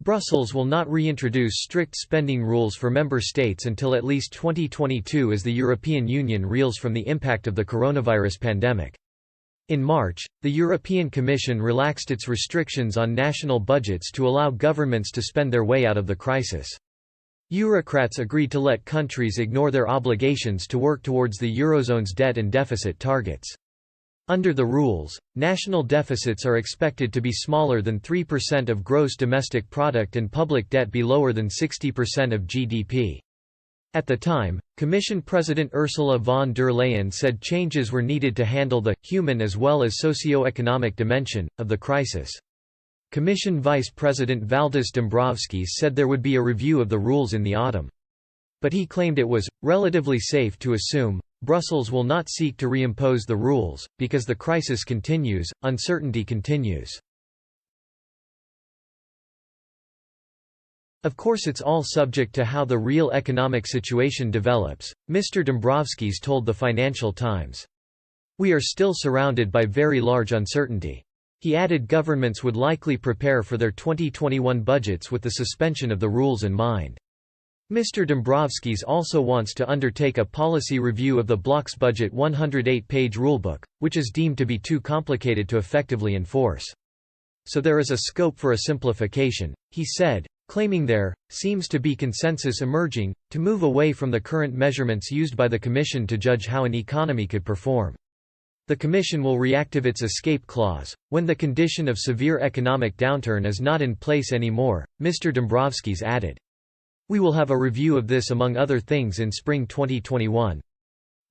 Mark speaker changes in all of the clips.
Speaker 1: Brussels will not reintroduce strict spending rules for member states until at least 2022 as the European Union reels from the impact of the coronavirus pandemic. In March, the European Commission relaxed its restrictions on national budgets to allow governments to spend their way out of the crisis. Eurocrats agreed to let countries ignore their obligations to work towards the Eurozone's debt and deficit targets. Under the rules, national deficits are expected to be smaller than 3% of gross domestic product and public debt be lower than 60% of GDP. At the time, Commission President Ursula von der Leyen said changes were needed to handle the human as well as socio-economic dimension of the crisis. Commission Vice President Valdis Dombrovskis said there would be a review of the rules in the autumn. But he claimed it was relatively safe to assume Brussels will not seek to reimpose the rules, because the crisis continues, uncertainty continues. Of course it's all subject to how the real economic situation develops, Mr. Dombrovskis told the Financial Times. We are still surrounded by very large uncertainty. He added governments would likely prepare for their 2021 budgets with the suspension of the rules in mind. Mr. Dombrovskis also wants to undertake a policy review of the bloc's budget 108-page rulebook, which is deemed to be too complicated to effectively enforce. So there is a scope for a simplification, he said, claiming there seems to be consensus emerging to move away from the current measurements used by the Commission to judge how an economy could perform. The Commission will reactivate its escape clause when the condition of severe economic downturn is not in place anymore, Mr. Dombrovskis added. We will have a review of this among other things in spring 2021.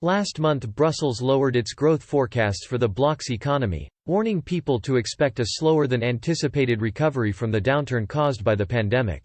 Speaker 1: Last month Brussels lowered its growth forecasts for the bloc's economy, warning people to expect a slower than anticipated recovery from the downturn caused by the pandemic.